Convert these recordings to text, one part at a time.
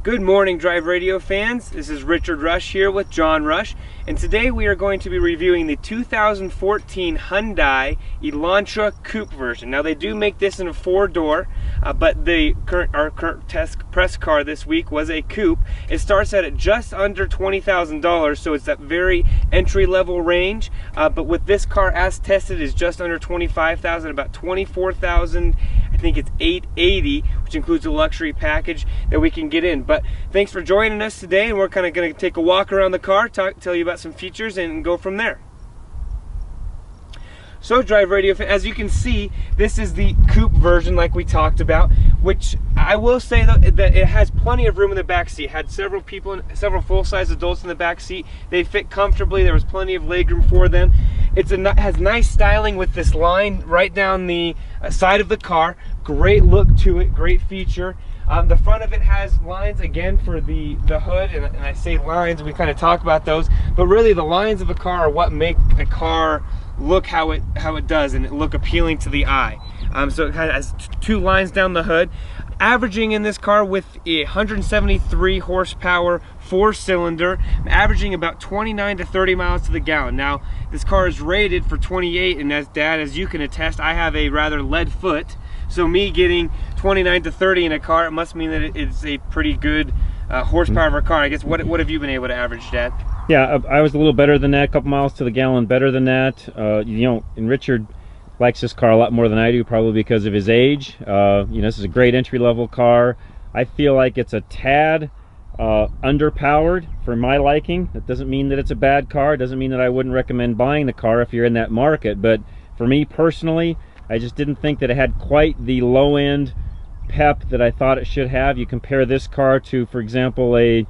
Good morning, Drive Radio fans. This is Richard Rush here with John Rush, and today we are going to be reviewing the 2014 Hyundai Elantra Coupe version. Now, they do make this in a four-door, but our current test press car this week was a Coupe. It starts at just under $20,000, so it's that very entry-level range. But with this car, as tested, is just under $25,000, about $24,000. I think it's $880, which includes a luxury package that we can get in. But thanks for joining us today, and we're kind of going to take a walk around the car, tell you about some features, and go from there. So, Drive Radio, as you can see, this is the Coupe version like we talked about, which I will say though that it has plenty of room in the back seat. It had several full-size adults in the back seat. They fit comfortably. There was plenty of legroom for them. It has nice styling with this line right down the side of the car. Great look to it, great feature. The front of it has lines again for the hood, and I say lines, we kind of talk about those, but really the lines of a car are what make a car look how it does and it look appealing to the eye. So it kind of has two lines down the hood, averaging in this car with a 173 horsepower four-cylinder, averaging about 29 to 30 miles to the gallon. Now, this car is rated for 28, and as you can attest, I have a rather lead foot. So me getting 29 to 30 in a car, it must mean that it's a pretty good horsepower of a car. I guess, what have you been able to average, Dad? Yeah, I was a little better than that, a couple miles to the gallon better than that. You know, and Richard likes this car a lot more than I do, probably because of his age. You know, this is a great entry-level car. I feel like it's a tad underpowered for my liking. That doesn't mean that it's a bad car. It doesn't mean that I wouldn't recommend buying the car if you're in that market. But for me personally, I just didn't think that it had quite the low-end pep that I thought it should have. You compare this car to, for example, a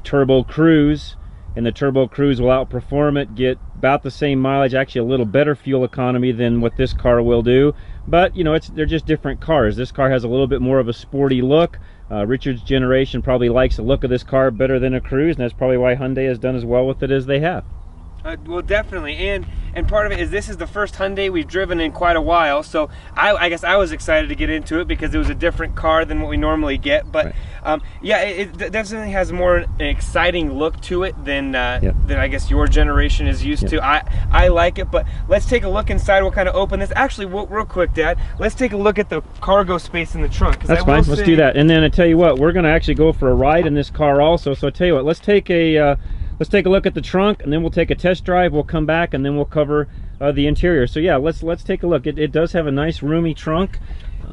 Turbo Cruise, and the Turbo Cruise will outperform it, get about the same mileage, actually a little better fuel economy than what this car will do. But you know, they're just different cars. This car has a little bit more of a sporty look. Richard's generation probably likes the look of this car better than a Cruise, and that's probably why Hyundai has done as well with it as they have. Well, definitely, and part of it is this is the first Hyundai we've driven in quite a while, so I guess I was excited to get into it because it was a different car than what we normally get. But right. Yeah, it definitely has more an exciting look to it than I guess your generation is used to. I like it, but let's take a look inside. We'll kind of open this. Actually, real quick, Dad, let's take a look at the cargo space in the trunk. That's fine. Let's do that. And then I tell you what, we're going to actually go for a ride in this car also. So I tell you what, let's take a look at the trunk, and then we'll take a test drive. We'll come back, and then we'll cover the interior. So yeah, let's take a look. It does have a nice roomy trunk.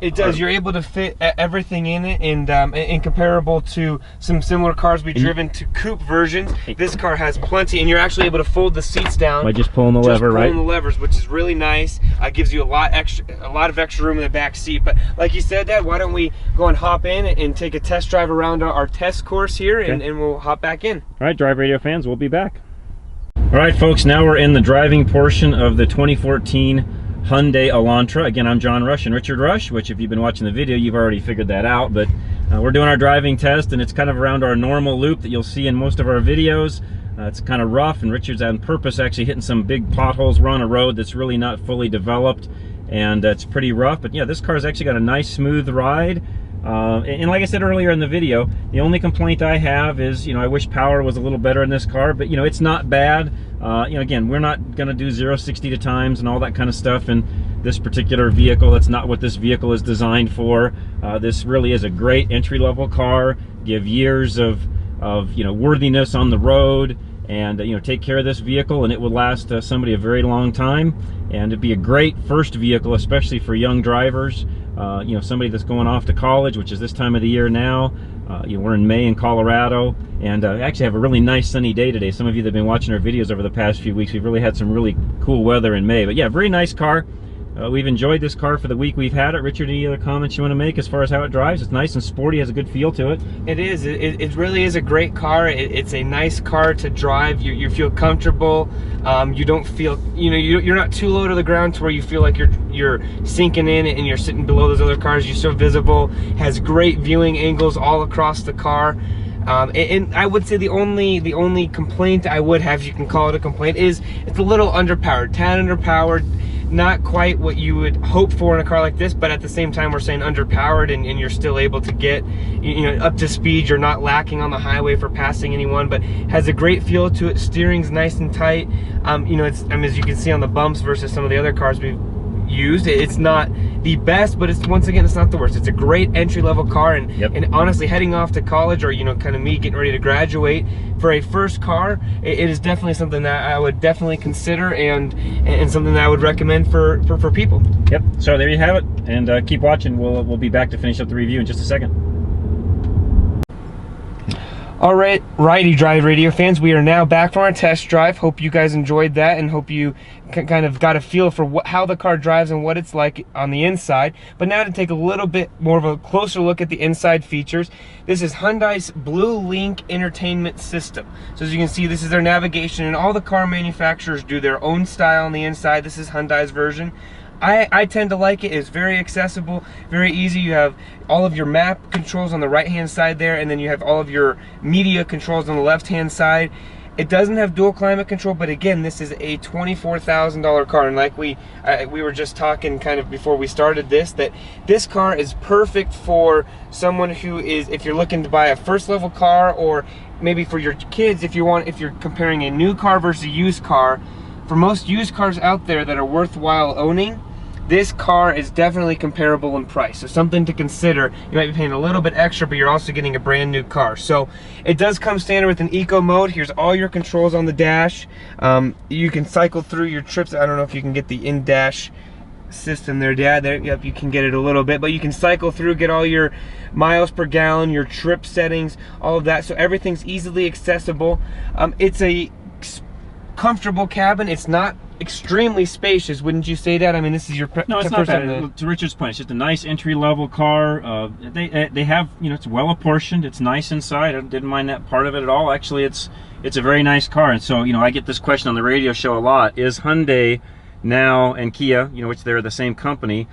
It does. You're able to fit everything in it, and in comparable to some similar cars we've driven to Coupe versions, this car has plenty, and you're actually able to fold the seats down by just pulling the lever, right? Pulling the levers, which is really nice. Gives you a lot of extra room in the back seat. But like you said, Dad, why don't we go and hop in and take a test drive around our test course here, okay, and we'll hop back in. All right, Drive Radio fans, we'll be back. All right, folks, now we're in the driving portion of the 2014 Hyundai Elantra. Again, I'm John Rush and Richard Rush, which if you've been watching the video, you've already figured that out. But we're doing our driving test, and it's kind of around our normal loop that you'll see in most of our videos. It's kind of rough, and Richard's on purpose actually hitting some big potholes. We're on a road that's really not fully developed, and it's pretty rough. But yeah, this car's actually got a nice smooth ride. And like I said earlier in the video, the only complaint I have is, you know, I wish power was a little better in this car, but you know, it's not bad. You know, again, we're not gonna do 0-60 to times and all that kind of stuff in this particular vehicle. That's not what this vehicle is designed for. This really is a great entry-level car. Give years of you know, worthiness on the road, and you know, take care of this vehicle, and it will last somebody a very long time. And it'd be a great first vehicle, especially for young drivers. You know, somebody that's going off to college, which is this time of the year now. You know, we're in May in Colorado, and actually have a really nice sunny day today. Some of you that have been watching our videos over the past few weeks, we've really had some really cool weather in May. But yeah, very nice car. We've enjoyed this car for the week we've had it. Richard, any other comments you want to make as far as how it drives? It's nice and sporty, has a good feel to it. It is. It really is a great car. It's a nice car to drive. You feel comfortable. You don't feel, you know, you're not too low to the ground to where you feel like you're sinking in and you're sitting below those other cars. You're so visible. Has great viewing angles all across the car. And I would say the only complaint I would have, if you can call it a complaint, is it's a little underpowered, tad underpowered. not quite what you would hope for in a car like this, but at the same time we're saying underpowered, and you're still able to get, you know, up to speed. You're not lacking on the highway for passing anyone, but has a great feel to it. Steering's nice and tight. You know, it's, I mean, as you can see on the bumps versus some of the other cars we've used, it's not the best, but it's, once again, it's not the worst. It's a great entry-level car, and and honestly, heading off to college, or, you know, kind of me getting ready to graduate, for a first car, it is definitely something that I would definitely consider, and something that I would recommend for people. Yep. So there you have it, and keep watching. We'll be back to finish up the review in just a second. All right, Righty Drive Radio fans, we are now back from our test drive. Hope you guys enjoyed that, and hope you kind of got a feel for how the car drives and what it's like on the inside. But now to take a little bit more of a closer look at the inside features. This is Hyundai's Blue Link Entertainment System. So as you can see, this is their navigation, and all the car manufacturers do their own style on the inside. This is Hyundai's version. I tend to like it. It's very accessible, very easy. You have all of your map controls on the right-hand side there, and then you have all of your media controls on the left-hand side. It doesn't have dual climate control, but again, this is a $24,000 car, and like we were just talking kind of before we started this, that this car is perfect for someone who is, if you're looking to buy a first-level car, or maybe for your kids, if you're comparing a new car versus a used car. For most used cars out there that are worthwhile owning, this car is definitely comparable in price. So something to consider. You might be paying a little bit extra, but you're also getting a brand new car. So it does come standard with an eco mode. Here's all your controls on the dash. You can cycle through your trips. I don't know if you can get the in-dash system there. Yeah, there, yep, you can get it a little bit, but you can cycle through, get all your miles per gallon, your trip settings, all of that. So everything's easily accessible. It's a comfortable cabin. It's not extremely spacious, wouldn't you say that? I mean, this is your no, it's not bad. To Richard's point, it's just a nice entry-level car. They have, you know, it's well apportioned. It's nice inside. I didn't mind that part of it at all. Actually, it's a very nice car. And so, you know, I get this question on the radio show a lot: is Hyundai now, and Kia, you know, which they're the same company,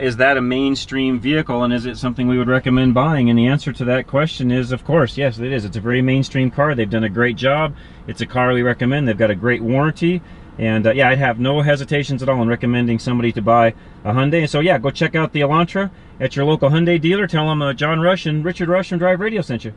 is that a mainstream vehicle, and is it something we would recommend buying? And the answer to that question is, of course, yes, it is. It's a very mainstream car. They've done a great job. It's a car we recommend. They've got a great warranty. And yeah, I'd have no hesitations at all in recommending somebody to buy a Hyundai. And so yeah, go check out the Elantra at your local Hyundai dealer. Tell them John Rush and Richard Rush from Drive Radio sent you.